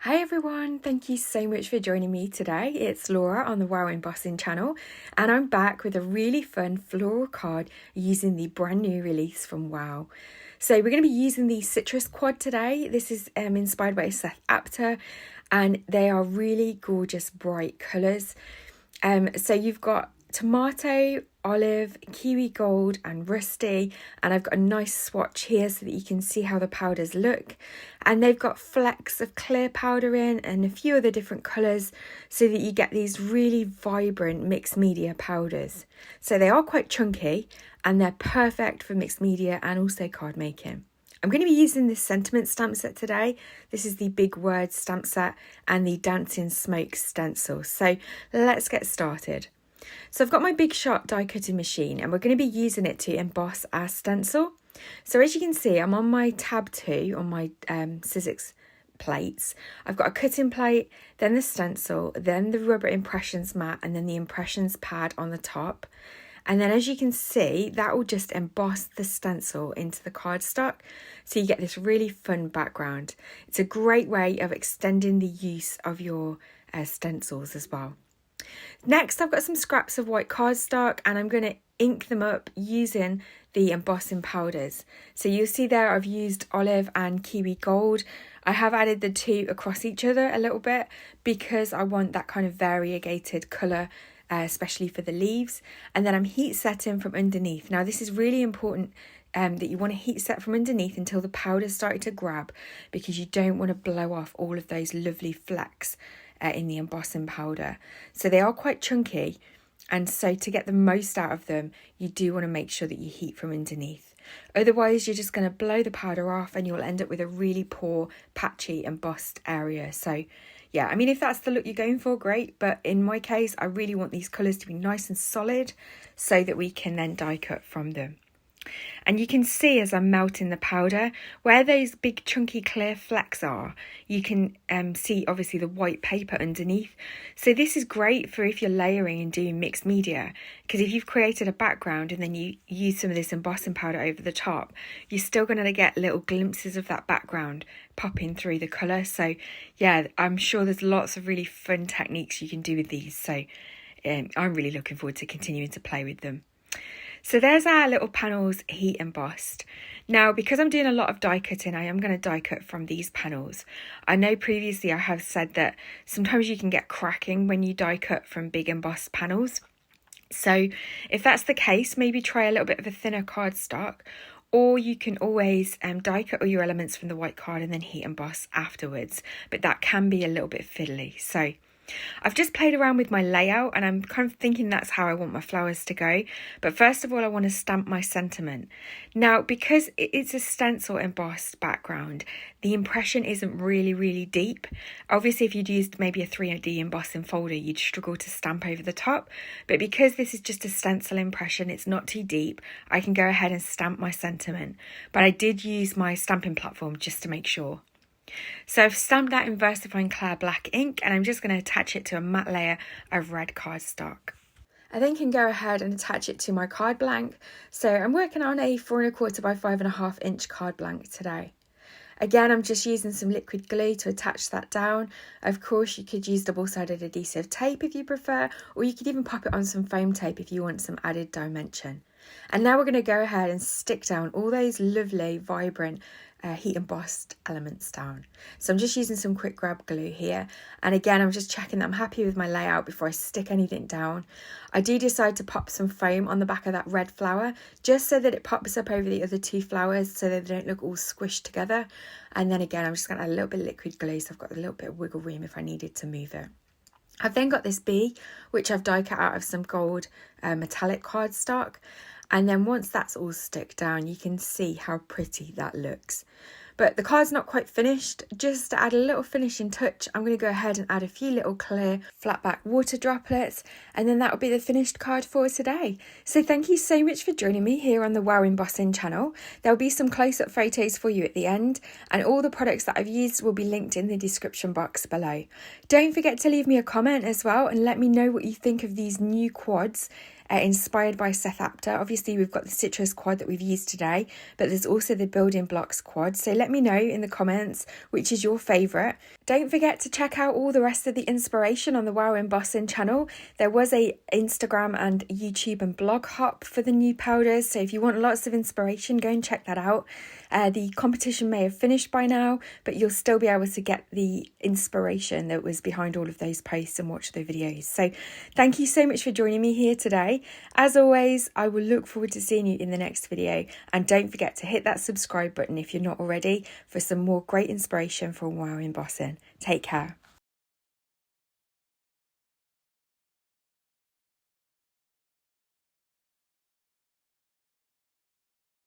Hi everyone, thank you so much for joining me today. It's Laura on the Wow Embossing channel, and I'm back with a really fun floral card using the brand new release from Wow. So we're going to be using the citrus quad today. This is inspired by Seth Apter, and they are really gorgeous bright colours. So you've got tomato, olive, kiwi gold and rusty, and I've got a nice swatch here so that you can see how the powders look, and they've got flecks of clear powder in and a few other different colours so that you get these really vibrant mixed media powders. So they are quite chunky and they're perfect for mixed media and also card making. I'm going to be using this sentiment stamp set today. This is the Big Words stamp set and the Dancing Smoke stencil. So let's get started. So I've got my Big Shot die cutting machine and we're going to be using it to emboss our stencil. So as you can see, I'm on my tab 2 on my Sizzix plates. I've got a cutting plate, then the stencil, then the rubber impressions mat, and then the impressions pad on the top. And then as you can see, that will just emboss the stencil into the cardstock. So you get this really fun background. It's a great way of extending the use of your stencils as well. Next, I've got some scraps of white cardstock and I'm going to ink them up using the embossing powders. So you'll see there I've used olive and kiwi gold. I have added the two across each other a little bit because I want that kind of variegated colour, especially for the leaves. And then I'm heat setting from underneath. Now this is really important that you want to heat set from underneath until the powder's started to grab, because you don't want to blow off all of those lovely flecks in the embossing powder. So they are quite chunky, and so to get the most out of them you do want to make sure that you heat from underneath. Otherwise you're just going to blow the powder off and you'll end up with a really poor patchy embossed area. So yeah, I mean, if that's the look you're going for, great, but in my case I really want these colours to be nice and solid so that we can then die cut from them. And you can see as I'm melting the powder, where those big chunky clear flecks are, you can see obviously the white paper underneath. So this is great for if you're layering and doing mixed media, because if you've created a background and then you use some of this embossing powder over the top, you're still going to get little glimpses of that background popping through the colour. So yeah, I'm sure there's lots of really fun techniques you can do with these. So I'm really looking forward to continuing to play with them. So there's our little panels heat embossed. Now, because I'm doing a lot of die cutting, I am going to die cut from these panels. I know previously I have said that sometimes you can get cracking when you die cut from big embossed panels. So if that's the case, maybe try a little bit of a thinner cardstock, or you can always die cut all your elements from the white card and then heat emboss afterwards. But that can be a little bit fiddly. So I've just played around with my layout and I'm kind of thinking that's how I want my flowers to go. But first of all, I want to stamp my sentiment. Now, because it's a stencil embossed background, the impression isn't really deep. Obviously, if you'd used maybe a 3D embossing folder, you'd struggle to stamp over the top. But because this is just a stencil impression, it's not too deep, I can go ahead and stamp my sentiment. But I did use my stamping platform just to make sure. So I've stamped that in VersaFine Clear Black ink and I'm just going to attach it to a matte layer of red cardstock. I then can go ahead and attach it to my card blank. So I'm working on a 4 1/4 by 5.5 inch card blank today. Again, I'm just using some liquid glue to attach that down. Of course, you could use double-sided adhesive tape if you prefer, or you could even pop it on some foam tape if you want some added dimension. And now we're going to go ahead and stick down all those lovely, vibrant heat embossed elements down. So I'm just using some quick grab glue here, and again I'm just checking that I'm happy with my layout before I stick anything down. I do decide to pop some foam on the back of that red flower just so that it pops up over the other two flowers so that they don't look all squished together. And then again I'm just going to add a little bit of liquid glue so I've got a little bit of wiggle room if I needed to move it. I've then got this bee which I've die cut out of some gold metallic cardstock. And then once that's all stuck down, you can see how pretty that looks. But the card's not quite finished. Just to add a little finishing touch, I'm going to go ahead and add a few little clear flat back water droplets, and then that will be the finished card for today. So thank you so much for joining me here on the Wow Embossing channel. There'll be some close-up photos for you at the end, and all the products that I've used will be linked in the description box below. Don't forget to leave me a comment as well and let me know what you think of these new quads. inspired by Seth Apter. Obviously, we've got the citrus quad that we've used today, but there's also the building blocks quad. So let me know in the comments which is your favourite. Don't forget to check out all the rest of the inspiration on the Wow Embossing channel. There was a Instagram and YouTube and blog hop for the new powders, so if you want lots of inspiration, go and check that out. The competition may have finished by now, but you'll still be able to get the inspiration that was behind all of those posts and watch the videos. So thank you so much for joining me here today. As always, I will look forward to seeing you in the next video, and don't forget to hit that subscribe button if you're not already for some more great inspiration from Wow Embossing. Take care.